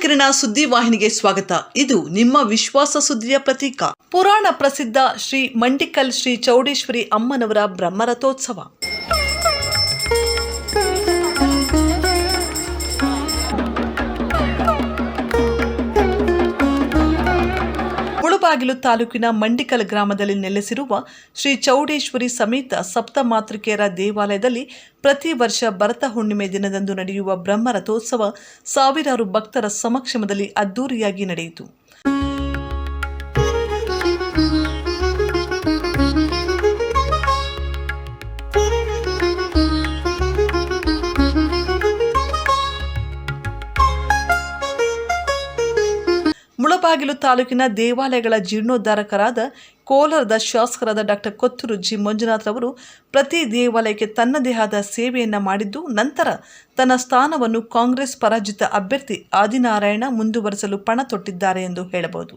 ಕಿರಣ ಸುದ್ದಿವಾಹಿನಿಗೆ ಸ್ವಾಗತ. ಇದು ನಿಮ್ಮ ವಿಶ್ವಾಸ ಸುದ್ದಿಯ ಪ್ರತೀಕ. ಪುರಾಣ ಪ್ರಸಿದ್ಧ ಶ್ರೀ ಮಂಡಿಕಲ್ ಶ್ರೀ ಚೌಡೇಶ್ವರಿ ಅಮ್ಮನವರ ಬ್ರಹ್ಮರಥೋತ್ಸವ. ಮುಳಬಾಗಿಲು ತಾಲೂಕಿನ ಮಂಡಿಕಲ್ ಗ್ರಾಮದಲ್ಲಿ ನೆಲೆಸಿರುವ ಶ್ರೀ ಚೌಡೇಶ್ವರಿ ಸಮೇತ ಸಪ್ತಮಾತೃಕೆಯರ ದೇವಾಲಯದಲ್ಲಿ ಪ್ರತಿ ವರ್ಷ ಭರತ ಹುಣ್ಣಿಮೆ ದಿನದಂದು ನಡೆಯುವ ಬ್ರಹ್ಮರಥೋತ್ಸವ ಸಾವಿರಾರು ಭಕ್ತರ ಸಮಕ್ಷಮದಲ್ಲಿ ಅದ್ದೂರಿಯಾಗಿ ನಡೆಯಿತು. ಮುಳಬಾಗಿಲು ತಾಲೂಕಿನ ದೇವಾಲಯಗಳ ಜೀರ್ಣೋದ್ಧಾರಕರಾದ ಕೋಲಾರದ ಶಾಸಕರಾದ ಡಾಕ್ಟರ್ ಕೊತ್ತೂರು ಜಿ ಮಂಜುನಾಥ್ ಅವರು ಪ್ರತಿ ದೇವಾಲಯಕ್ಕೆ ತನ್ನದೇ ಆದ ಸೇವೆಯನ್ನ ಮಾಡಿದ್ದು, ನಂತರ ತನ್ನ ಸ್ಥಾನವನ್ನು ಕಾಂಗ್ರೆಸ್ ಪರಾಜಿತ ಅಭ್ಯರ್ಥಿ ಆದಿನಾರಾಯಣ ಮುಂದುವರೆಸಲು ಪಣ ತೊಟ್ಟಿದ್ದಾರೆ ಎಂದು ಹೇಳಬಹುದು.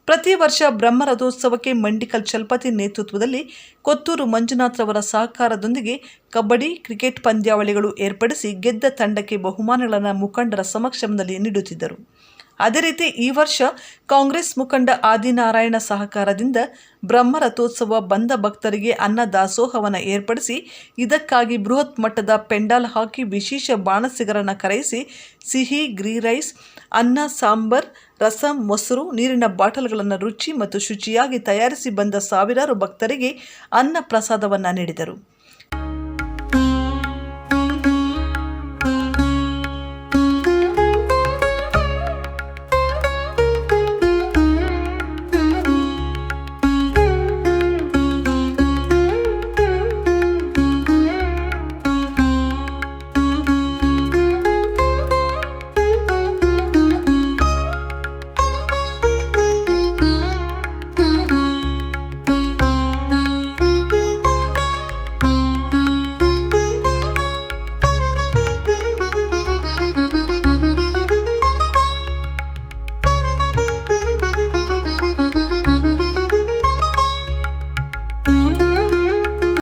ಪ್ರತಿ ವರ್ಷ ಬ್ರಹ್ಮರಥೋತ್ಸವಕ್ಕೆ ಮಂಡಿಕಲ್ ಚಲಪತಿ ನೇತೃತ್ವದಲ್ಲಿ ಕೊತ್ತೂರು ಮಂಜುನಾಥ್ರವರ ಸಹಕಾರದೊಂದಿಗೆ ಕಬಡ್ಡಿ, ಕ್ರಿಕೆಟ್ ಪಂದ್ಯಾವಳಿಗಳು ಏರ್ಪಡಿಸಿ ಗೆದ್ದ ತಂಡಕ್ಕೆ ಬಹುಮಾನಗಳನ್ನು ಮುಖಂಡರ ಸಮಕ್ಷಮದಲ್ಲಿ ನೀಡುತ್ತಿದ್ದರು. ಅದೇ ರೀತಿ ಈ ವರ್ಷ ಕಾಂಗ್ರೆಸ್ ಮುಖಂಡ ಆದಿನಾರಾಯಣ ಸಹಕಾರದಿಂದ ಬ್ರಹ್ಮರಥೋತ್ಸವ ಬಂದ ಭಕ್ತರಿಗೆ ಅನ್ನ ದಾಸೋಹವನ್ನು ಏರ್ಪಡಿಸಿ ಇದಕ್ಕಾಗಿ ಬೃಹತ್ ಮಟ್ಟದ ಪೆಂಡಾಲ್ ಹಾಕಿ ವಿಶೇಷ ಬಾಣಸಿಗರನ್ನು ಕರೆಯಿಸಿ ಸಿಹಿ, ಗೀ ರೈಸ್, ಅನ್ನ, ಸಾಂಬಾರ್, ರಸಂ, ಮೊಸರು, ನೀರಿನ ಬಾಟಲ್ಗಳನ್ನು ರುಚಿ ಮತ್ತು ಶುಚಿಯಾಗಿ ತಯಾರಿಸಿ ಬಂದ ಸಾವಿರಾರು ಭಕ್ತರಿಗೆ ಅನ್ನ ಪ್ರಸಾದವನ್ನು ನೀಡಿದರು.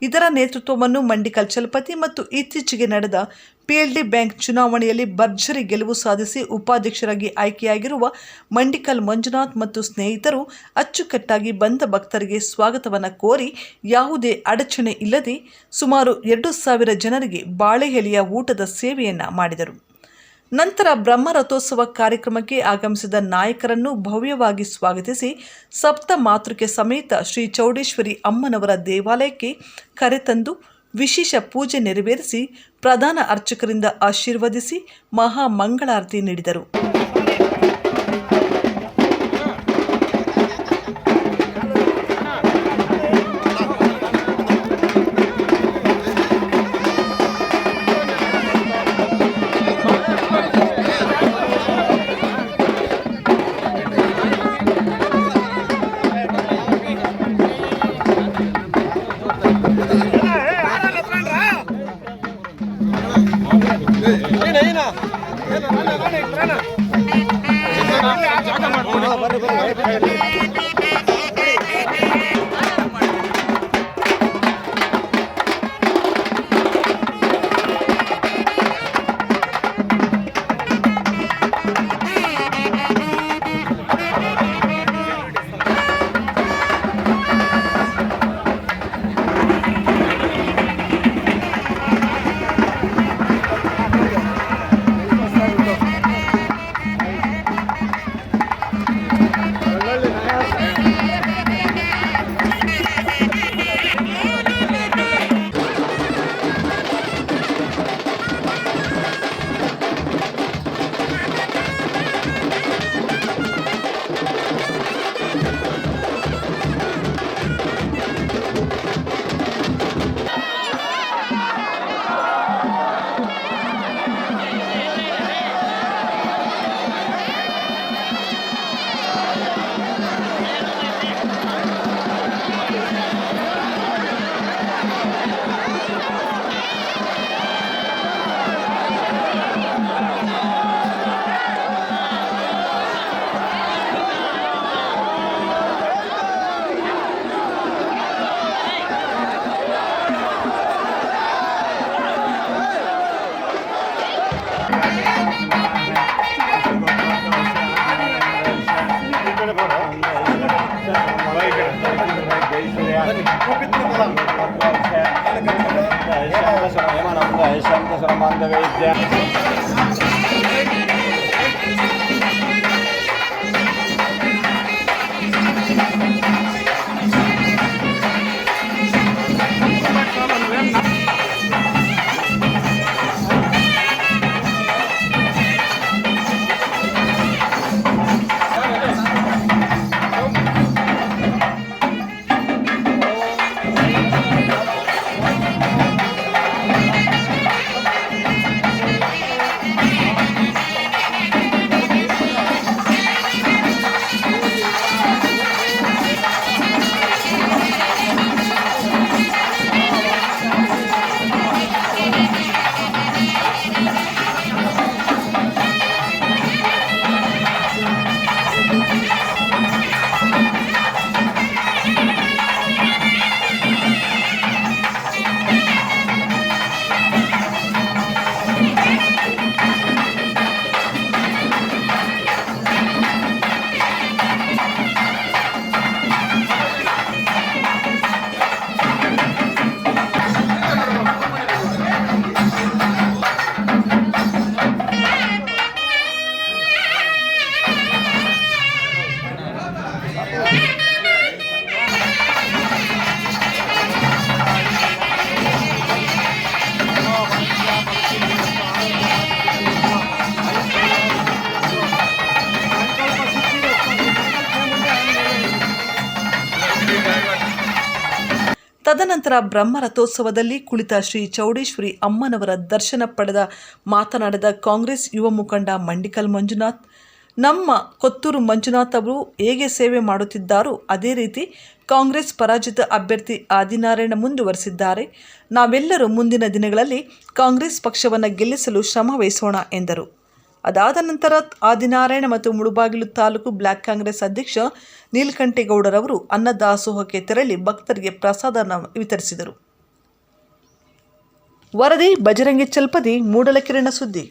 ಇದರ ನೇತೃತ್ವವನ್ನು ಮಂಡಿಕಲ್ ಚಲಪತಿ ಮತ್ತು ಇತ್ತೀಚೆಗೆ ನಡೆದ PLD ಬ್ಯಾಂಕ್ ಚುನಾವಣೆಯಲ್ಲಿ ಭರ್ಜರಿ ಗೆಲುವು ಸಾಧಿಸಿ ಉಪಾಧ್ಯಕ್ಷರಾಗಿ ಆಯ್ಕೆಯಾಗಿರುವ ಮಂಡಿಕಲ್ ಮಂಜುನಾಥ್ ಮತ್ತು ಸ್ನೇಹಿತರು ಅಚ್ಚುಕಟ್ಟಾಗಿ ಬಂದ ಭಕ್ತರಿಗೆ ಸ್ವಾಗತವನ್ನು ಕೋರಿ ಯಾವುದೇ ಅಡಚಣೆ ಇಲ್ಲದೆ ಸುಮಾರು 2,000 ಜನರಿಗೆ ಬಾಳೆ ಎಲೆಯ ಊಟದ ಸೇವೆಯನ್ನು ಮಾಡಿದರು. ನಂತರ ಬ್ರಹ್ಮರಥೋತ್ಸವ ಕಾರ್ಯಕ್ರಮಕ್ಕೆ ಆಗಮಿಸಿದ ನಾಯಕರನ್ನು ಭವ್ಯವಾಗಿ ಸ್ವಾಗತಿಸಿ ಸಪ್ತ ಮಾತೃಕೆ ಸಮೇತ ಶ್ರೀ ಚೌಡೇಶ್ವರಿ ಅಮ್ಮನವರ ದೇವಾಲಯಕ್ಕೆ ಕರೆತಂದು ವಿಶೇಷ ಪೂಜೆ ನೆರವೇರಿಸಿ ಪ್ರಧಾನ ಅರ್ಚಕರಿಂದ ಆಶೀರ್ವದಿಸಿ ಮಹಾ ಮಂಗಳಾರತಿ ನೀಡಿದರು. ತದನಂತರ ಬ್ರಹ್ಮರಥೋತ್ಸವದಲ್ಲಿ ಕುಳಿತ ಶ್ರೀ ಚೌಡೇಶ್ವರಿ ಅಮ್ಮನವರ ದರ್ಶನ ಪಡೆದ ಮಾತನಾಡಿದ ಕಾಂಗ್ರೆಸ್ ಯುವ ಮುಖಂಡ ಮಂಡಿಕಲ್ ಮಂಜುನಾಥ್, ನಮ್ಮ ಕೊತ್ತೂರು ಮಂಜುನಾಥ್ ಅವರು ಹೇಗೆ ಸೇವೆ ಮಾಡುತ್ತಿದ್ದಾರೋ ಅದೇ ರೀತಿ ಕಾಂಗ್ರೆಸ್ ಪರಾಜಿತ ಅಭ್ಯರ್ಥಿ ಆದಿನಾರಾಯಣ ಮುಂದುವರೆಸಿದ್ದಾರೆ. ನಾವೆಲ್ಲರೂ ಮುಂದಿನ ದಿನಗಳಲ್ಲಿ ಕಾಂಗ್ರೆಸ್ ಪಕ್ಷವನ್ನು ಗೆಲ್ಲಿಸಲು ಶ್ರಮ ವಹಿಸೋಣ ಎಂದರು. ಅದಾದ ನಂತರ ಆದಿನಾರಾಯಣ ಮತ್ತು ಮುಳುಬಾಗಿಲು ತಾಲೂಕು ಬ್ಲಾಕ್ ಕಾಂಗ್ರೆಸ್ ಅಧ್ಯಕ್ಷ ನೀಲಕಂಠೇಗೌಡರವರು ಅನ್ನದಾಸೋಹಕ್ಕೆ ತೆರಳಿ ಭಕ್ತರಿಗೆ ಪ್ರಸಾದ ವಿತರಿಸಿದರು. ವರದಿ ಬಜರಂಗಿ ಚಲ್ಪದಿ, ಮೂಡಲಕಿರಣ ಸುದ್ದಿ.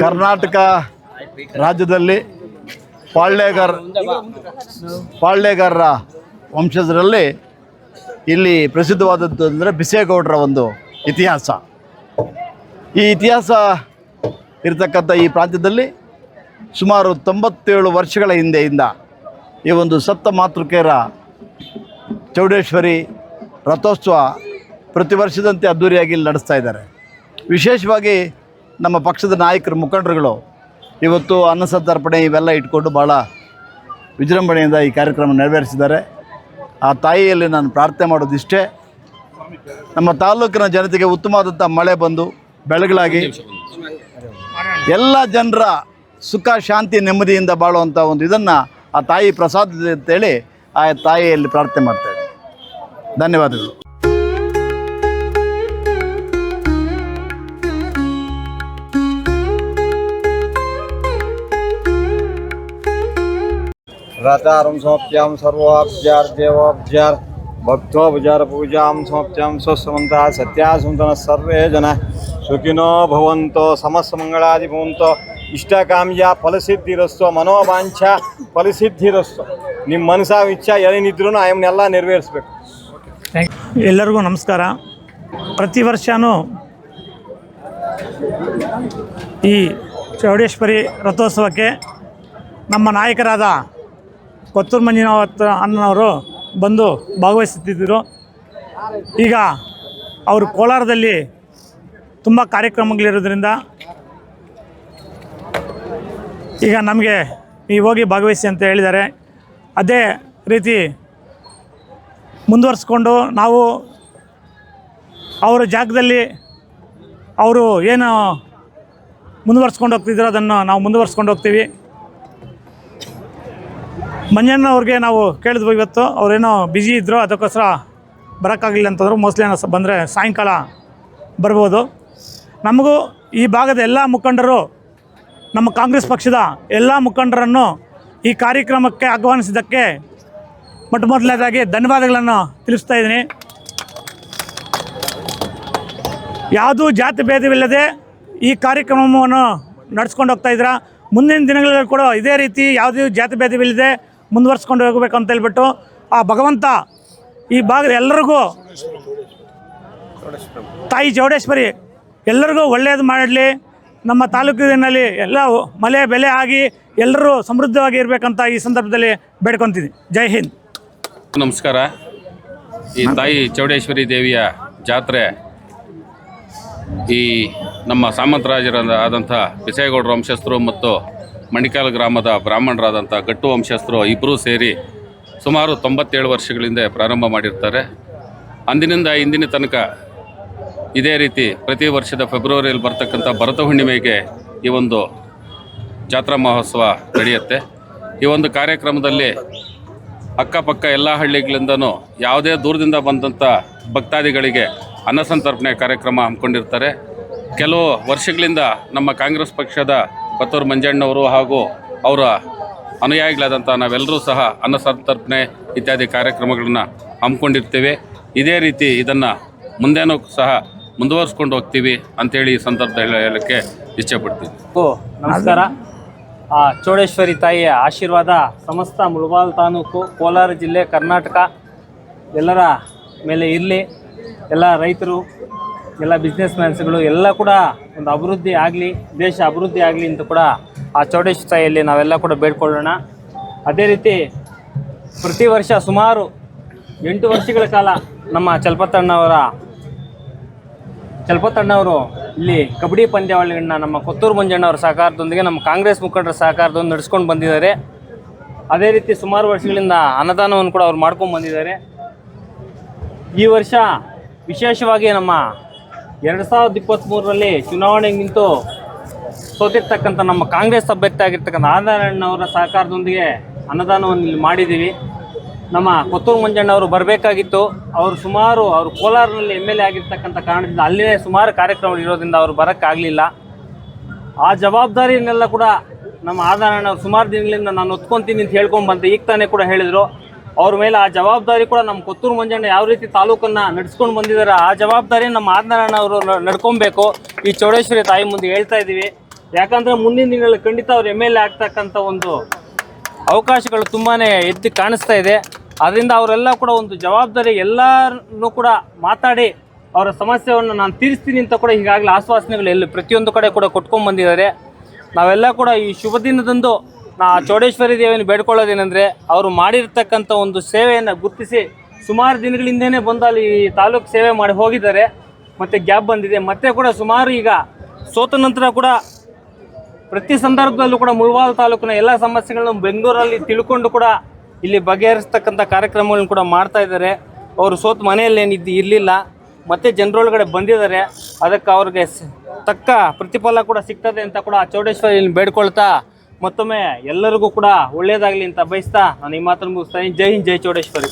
ಕರ್ನಾಟಕ ರಾಜ್ಯದಲ್ಲಿ ಪಾಳ್ಯಗಾರರ ವಂಶಜರಲ್ಲಿ ಇಲ್ಲಿ ಪ್ರಸಿದ್ಧವಾದದ್ದು ಅಂದರೆ ಬಿಸೇಗೌಡರ ಒಂದು ಇತಿಹಾಸ. ಈ ಇತಿಹಾಸ ಇರತಕ್ಕಂಥ ಈ ಪ್ರಾಂತ್ಯದಲ್ಲಿ ಸುಮಾರು 97 ವರ್ಷಗಳ ಹಿಂದೆಯಿಂದ ಈ ಒಂದು ಸಪ್ತ ಮಾತೃಕೆಯರ ಚೌಡೇಶ್ವರಿ ರಥೋತ್ಸವ ಪ್ರತಿ ವರ್ಷದಂತೆ ಅದ್ದೂರಿಯಾಗಿ ಇಲ್ಲಿ ನಡೆಸ್ತಾ ಇದ್ದಾರೆ. ವಿಶೇಷವಾಗಿ ನಮ್ಮ ಪಕ್ಷದ ನಾಯಕರು, ಮುಖಂಡರುಗಳು ಇವತ್ತು ಅನ್ನ ಸಂತರ್ಪಣೆ ಇವೆಲ್ಲ ಇಟ್ಕೊಂಡು ಭಾಳ ವಿಜೃಂಭಣೆಯಿಂದ ಈ ಕಾರ್ಯಕ್ರಮ ನೆರವೇರಿಸಿದ್ದಾರೆ. ಆ ತಾಯಿಯಲ್ಲಿ ನಾನು ಪ್ರಾರ್ಥನೆ ಮಾಡೋದಿಷ್ಟೇ, ನಮ್ಮ ತಾಲೂಕಿನ ಜನತೆಗೆ ಉತ್ತಮವಾದಂಥ ಮಳೆ ಬಂದು ಬೆಳಗಳಾಗಿ ಎಲ್ಲ ಜನರ ಸುಖ ಶಾಂತಿ ನೆಮ್ಮದಿಯಿಂದ ಬಾಳುವಂಥ ಒಂದು ಇದನ್ನು ಆ ತಾಯಿ ಪ್ರಸಾದ ಅಂತೇಳಿ ಆ ತಾಯಿಯಲ್ಲಿ ಪ್ರಾರ್ಥನೆ ಮಾಡ್ತೇವೆ. ಧನ್ಯವಾದಗಳು. रतारं समप्यां सर्वाब्जार देवाब्जार भक्तोपचार पूजां समप्यां स्वस्मन्तः सत्यासुन्तनः सर्वे जनाः सुखिनो भवन्तो समस्तमङ्गलादि भवन्तो इष्टकाम्य फलसिद्धिरस्तु मनोवांಛಾ ಫಲಸಿದ್ಧಿರಸ್ತು. ನಿಮ್ಮ ಮನಸ್ಸಾಗ ಇಚ್ಛೆ ಏನಿದ್ರೂ ಆಯಮ್ನೆಲ್ಲ ನೆರವೇರಿಸಬೇಕು. ಎಲ್ಲರಿಗೂ ನಮಸ್ಕಾರ. ಪ್ರತಿ ವರ್ಷವೂ ಈ ಚೌಡೇಶ್ವರಿ ರಥೋತ್ಸವಕ್ಕೆ ನಮ್ಮ ನಾಯಕರಾದ ಕೊತ್ತೂರು ಮಂಜುನಾಥ್ ಅಣ್ಣನವರು ಬಂದು ಭಾಗವಹಿಸುತ್ತಿದ್ದರು. ಈಗ ಅವರು ಕೋಲಾರದಲ್ಲಿ ತುಂಬ ಕಾರ್ಯಕ್ರಮಗಳಿರೋದ್ರಿಂದ ಈಗ ನಮಗೆ ನೀವು ಹೋಗಿ ಭಾಗವಹಿಸಿ ಅಂತ ಹೇಳಿದ್ದಾರೆ. ಅದೇ ರೀತಿ ಮುಂದುವರಿಸ್ಕೊಂಡು ನಾವು ಅವರ ಜಾಗದಲ್ಲಿ ಅವರು ಏನು ಮುಂದುವರ್ಸ್ಕೊಂಡು ಹೋಗ್ತಿದ್ರು ಅದನ್ನು ನಾವು ಮುಂದುವರ್ಸ್ಕೊಂಡು ಹೋಗ್ತೀವಿ. ಮಂಜಣ್ಣ ಅವ್ರಿಗೆ ನಾವು ಕೇಳಿದ್ವಿ ಇವತ್ತು, ಅವರೇನೋ ಬ್ಯುಸಿ ಇದ್ದರು, ಅದಕ್ಕೋಸ್ಕರ ಬರೋಕ್ಕಾಗಲಿಲ್ಲ ಅಂತಂದ್ರು. ಮೋಸ್ಟ್ಲಿ ಬಂದರೆ ಸಾಯಂಕಾಲ ಬರ್ಬೋದು. ನಮಗೂ ಈ ಭಾಗದ ಎಲ್ಲ ಮುಖಂಡರು, ನಮ್ಮ ಕಾಂಗ್ರೆಸ್ ಪಕ್ಷದ ಎಲ್ಲ ಮುಖಂಡರನ್ನು ಈ ಕಾರ್ಯಕ್ರಮಕ್ಕೆ ಆಹ್ವಾನಿಸಿದ್ದಕ್ಕೆ ಮೊದಲನೇದಾಗಿ ಧನ್ಯವಾದಗಳನ್ನು ತಿಳಿಸ್ತಾ ಇದ್ದೀನಿ. ಯಾವುದೂ ಜಾತಿ ಭೇದವಿಲ್ಲದೆ ಈ ಕಾರ್ಯಕ್ರಮವನ್ನು ನಡೆಸ್ಕೊಂಡು ಹೋಗ್ತಾ ಇದ್ದೀರಾ. ಮುಂದಿನ ದಿನಗಳಲ್ಲಿ ಕೂಡ ಇದೇ ರೀತಿ ಯಾವುದೇ ಜಾತಿ ಭೇದವಿಲ್ಲದೆ ಮುಂದುವರ್ಸ್ಕೊಂಡು ಹೋಗಬೇಕು ಅಂತ ಹೇಳ್ಬಿಟ್ಟು ಆ ಭಗವಂತ ಈ ಭಾಗದ ಎಲ್ಲರಿಗೂ, ತಾಯಿ ಚೌಡೇಶ್ವರಿ ಎಲ್ಲರಿಗೂ ಒಳ್ಳೆಯದು ಮಾಡಲಿ. ನಮ್ಮ ತಾಲೂಕಿನಲ್ಲಿ ಎಲ್ಲ ಮಳೆ ಬೆಲೆ ಆಗಿ ಎಲ್ಲರೂ ಸಮೃದ್ಧವಾಗಿ ಇರಬೇಕಂತ ಈ ಸಂದರ್ಭದಲ್ಲಿ ಬೇಡ್ಕೊತೀನಿ. ಜೈ ಹಿಂದ್. ನಮಸ್ಕಾರ. ಈ ತಾಯಿ ಚೌಡೇಶ್ವರಿ ದೇವಿಯ ಜಾತ್ರೆ ಈ ನಮ್ಮ ಸಾಮಂತರಾಜರಾದಂಥ ಬಿಸೇಗೌಡರ ವಂಶಸ್ಥರು ಮತ್ತು ಮಣಿಕಾಲ್ ಗ್ರಾಮದ ಬ್ರಾಹ್ಮಣರಾದಂಥ ಗಟ್ಟು ವಂಶಸ್ಥರು ಇಬ್ಬರೂ ಸೇರಿ ಸುಮಾರು 97 ವರ್ಷಗಳಿಂದ ಪ್ರಾರಂಭ ಮಾಡಿರ್ತಾರೆ. ಅಂದಿನಿಂದ ಇಂದಿನ ತನಕ ಇದೇ ರೀತಿ ಪ್ರತಿ ವರ್ಷದ ಫೆಬ್ರವರಿಯಲ್ಲಿ ಬರ್ತಕ್ಕಂಥ ಭರತ ಹುಣ್ಣಿಮೆಗೆ ಈ ಒಂದು ಜಾತ್ರಾ ಮಹೋತ್ಸವ ನಡೆಯುತ್ತೆ. ಈ ಒಂದು ಕಾರ್ಯಕ್ರಮದಲ್ಲಿ ಅಕ್ಕಪಕ್ಕ ಎಲ್ಲ ಹಳ್ಳಿಗಳಿಂದನೂ ಯಾವುದೇ ದೂರದಿಂದ ಬಂದಂಥ ಭಕ್ತಾದಿಗಳಿಗೆ ಅನ್ನಸಂತರ್ಪಣೆ ಕಾರ್ಯಕ್ರಮ ಹಮ್ಮಿಕೊಂಡಿರ್ತಾರೆ. ಕೆಲವು ವರ್ಷಗಳಿಂದ ನಮ್ಮ ಕಾಂಗ್ರೆಸ್ ಪಕ್ಷದ ಕೊತ್ತೂರು ಮಂಜಣ್ಣವರು ಹಾಗೂ ಅವರ ಅನುಯಾಯಿಗಳಾದಂಥ ನಾವೆಲ್ಲರೂ ಸಹ ಅನ್ನಸಂತರ್ಪಣೆ ಇತ್ಯಾದಿ ಕಾರ್ಯಕ್ರಮಗಳನ್ನು ಹಮ್ಮಿಕೊಂಡಿರ್ತೀವಿ. ಇದೇ ರೀತಿ ಇದನ್ನು ಮುಂದೇನೂ ಸಹ ಮುಂದುವರಿಸ್ಕೊಂಡು ಹೋಗ್ತೀವಿ ಅಂಥೇಳಿ ಈ ಸಂದರ್ಭದಲ್ಲಿ ಹೇಳೋಕ್ಕೆ ಇಷ್ಟಪಡ್ತೀನಿ. ನಮಸ್ಕಾರ. ಚೌಡೇಶ್ವರಿ ತಾಯಿಯ ಆಶೀರ್ವಾದ ಸಮಸ್ತ ಮುಳಬಾಲ್ ತಾಲೂಕು, ಕೋಲಾರ ಜಿಲ್ಲೆ, ಕರ್ನಾಟಕ ಎಲ್ಲರ ಮೇಲೆ ಇರಲಿ. ಎಲ್ಲ ರೈತರು, ಎಲ್ಲ ಬಿಸ್ನೆಸ್ ಮ್ಯಾನ್ಸ್ಗಳು ಎಲ್ಲ ಕೂಡ ಒಂದು ಅಭಿವೃದ್ಧಿ ಆಗಲಿ, ದೇಶ ಅಭಿವೃದ್ಧಿ ಆಗಲಿ ಅಂತ ಕೂಡ ಆ ಚೌಡೇಶ್ವರಿ ತಾಯಿಯಲ್ಲಿ ನಾವೆಲ್ಲ ಕೂಡ ಬೇಡ್ಕೊಳ್ಳೋಣ. ಅದೇ ರೀತಿ ಪ್ರತಿ ವರ್ಷ ಸುಮಾರು 8 ವರ್ಷಗಳ ಕಾಲ ನಮ್ಮ ಚಲಪತಣ್ಣವರು ಇಲ್ಲಿ ಕಬಡ್ಡಿ ಪಂದ್ಯಾವಳಿಗಳನ್ನ ನಮ್ಮ ಕೊತ್ತೂರು ಮಂಜಣ್ಣವರ ಸಹಕಾರದೊಂದಿಗೆ, ನಮ್ಮ ಕಾಂಗ್ರೆಸ್ ಮುಖಂಡರ ಸಹಕಾರದೊಂದಿಗೆ ನಡೆಸ್ಕೊಂಡು ಬಂದಿದ್ದಾರೆ. ಅದೇ ರೀತಿ ಸುಮಾರು ವರ್ಷಗಳಿಂದ ಅನ್ನದಾನವನ್ನು ಕೂಡ ಅವ್ರು ಮಾಡ್ಕೊಂಡು ಬಂದಿದ್ದಾರೆ. ಈ ವರ್ಷ ವಿಶೇಷವಾಗಿ ನಮ್ಮ 2023ರಲ್ಲಿ ಚುನಾವಣೆಗೆ ನಿಂತು ಸೋತಿರ್ತಕ್ಕಂಥ ನಮ್ಮ ಕಾಂಗ್ರೆಸ್ ಅಭ್ಯರ್ಥಿ ಆಗಿರ್ತಕ್ಕಂಥ ಆದರಣಣ್ಣವರ ಸಹಕಾರದೊಂದಿಗೆ ಅನ್ನದಾನವನ್ನು ಇಲ್ಲಿ ಮಾಡಿದ್ದೀವಿ. ನಮ್ಮ ಕೊತ್ತೂರು ಮಂಜಣ್ಣವರು ಬರಬೇಕಾಗಿತ್ತು. ಅವರು ಕೋಲಾರನಲ್ಲಿ MLA ಆಗಿರ್ತಕ್ಕಂಥ ಕಾರಣದಿಂದ ಅಲ್ಲೇ ಸುಮಾರು ಕಾರ್ಯಕ್ರಮಗಳು ಇರೋದ್ರಿಂದ ಅವರು ಬರೋಕ್ಕಾಗಲಿಲ್ಲ. ಆ ಜವಾಬ್ದಾರಿಯನ್ನೆಲ್ಲ ಕೂಡ ನಮ್ಮ ಆದರಣಣ್ಣವ್ರು ಸುಮಾರು ದಿನಗಳಿಂದ ನಾನು ಒತ್ಕೊತೀನಿ ಅಂತ ಹೇಳ್ಕೊಂಡು ಈಗ ತಾನೇ ಕೂಡ ಹೇಳಿದರು. ಅವ್ರ ಮೇಲೆ ಆ ಜವಾಬ್ದಾರಿ ಕೂಡ ನಮ್ಮ ಕೊತ್ತೂರು ಮಂಜಣ್ಣ ಯಾವ ರೀತಿ ತಾಲೂಕನ್ನು ನಡೆಸ್ಕೊಂಡು ಬಂದಿದ್ದಾರೆ, ಆ ಜವಾಬ್ದಾರಿ ನಮ್ಮ ಆದರಣಣ್ಣವರು ನಡ್ಕೊಬೇಕು. ಈ ಚೌಡೇಶ್ವರಿ ತಾಯಿ ಮುಂದೆ ಹೇಳ್ತಾ ಇದ್ದೀವಿ. ಯಾಕಂದರೆ ಮುಂದಿನ ದಿನಗಳಲ್ಲಿ ಖಂಡಿತ ಅವ್ರು MLA ಆಗ್ತಕ್ಕಂಥ ಒಂದು ಅವಕಾಶಗಳು ತುಂಬಾ ಎದ್ದು ಕಾಣಿಸ್ತಾ ಇದೆ. ಅದರಿಂದ ಅವರೆಲ್ಲ ಕೂಡ ಒಂದು ಜವಾಬ್ದಾರಿ ಎಲ್ಲರೂ ಕೂಡ ಮಾತಾಡಿ ಅವರ ಸಮಸ್ಯೆಯನ್ನು ನಾನು ತೀರಿಸ್ತೀನಿ ಅಂತ ಕೂಡ ಈಗಾಗಲೇ ಆಶ್ವಾಸನೆಗಳು ಪ್ರತಿಯೊಂದು ಕಡೆ ಕೂಡ ಕೊಟ್ಕೊಂಡು ಬಂದಿದ್ದಾರೆ. ನಾವೆಲ್ಲ ಕೂಡ ಈ ಶುಭ ದಿನದಂದು ಚೌಡೇಶ್ವರಿ ದೇವಿಯನ್ನು ಬೇಡ್ಕೊಳ್ಳೋದೇನೆಂದರೆ, ಅವರು ಮಾಡಿರ್ತಕ್ಕಂಥ ಒಂದು ಸೇವೆಯನ್ನು ಗುರುತಿಸಿ ಸುಮಾರು ದಿನಗಳಿಂದನೇ ಬಂದು ಅಲ್ಲಿ ತಾಲೂಕು ಸೇವೆ ಮಾಡಿ ಹೋಗಿದ್ದಾರೆ. ಮತ್ತು ಗ್ಯಾಪ್ ಬಂದಿದೆ. ಮತ್ತೆ ಕೂಡ ಸುಮಾರು ಈಗ ಸೋತ ನಂತರ ಕೂಡ ಪ್ರತಿ ಸಂದರ್ಭದಲ್ಲೂ ಕೂಡ ಮುಳಬಾಲ್ ತಾಲೂಕಿನ ಎಲ್ಲ ಸಮಸ್ಯೆಗಳನ್ನು ಬೆಂಗಳೂರಲ್ಲಿ ತಿಳ್ಕೊಂಡು ಕೂಡ ಇಲ್ಲಿ ಬಗೆಹರಿಸ್ತಕ್ಕಂಥ ಕಾರ್ಯಕ್ರಮಗಳನ್ನು ಕೂಡ ಮಾಡ್ತಾ ಇದ್ದಾರೆ. ಅವರು ಸೋತ ಮನೆಯಲ್ಲಿ ಇರಲಿಲ್ಲ, ಮತ್ತೆ ಜನರೊಳಗಡೆ ಬಂದಿದ್ದಾರೆ. ಅದಕ್ಕೆ ಅವ್ರಿಗೆ ತಕ್ಕ ಪ್ರತಿಫಲ ಕೂಡ ಸಿಗ್ತದೆ ಅಂತ ಕೂಡ ಚೌಡೇಶ್ವರಿಯಲ್ಲಿ ಬೇಡ್ಕೊಳ್ತಾ ಮತ್ತೊಮ್ಮೆ ಎಲ್ಲರಿಗೂ ಕೂಡ ಒಳ್ಳೆಯದಾಗಲಿ ಅಂತ ಬಯಸ್ತಾ ನಾನು ಈ ಮಾತನ್ನು ಮುಗಿಸ್ತೀನಿ. ಜೈ ಹಿಂದ್, ಜೈ ಚೌಡೇಶ್ವರಿ.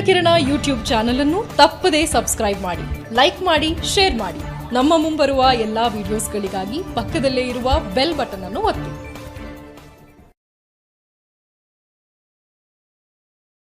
ಬೆಳಕಿರಣ ಯೂಟ್ಯೂಬ್ ಚಾನಲ್ ಅನ್ನು ತಪ್ಪದೇ ಸಬ್ಸ್ಕ್ರೈಬ್ ಮಾಡಿ, ಲೈಕ್ ಮಾಡಿ, ಶೇರ್ ಮಾಡಿ. ನಮ್ಮ ಮುಂಬರುವ ಎಲ್ಲಾ ವಿಡಿಯೋಸ್ಗಳಿಗಾಗಿ ಪಕ್ಕದಲ್ಲೇ ಇರುವ ಬೆಲ್ ಬಟನ್ ಅನ್ನು ಒತ್ತಿ.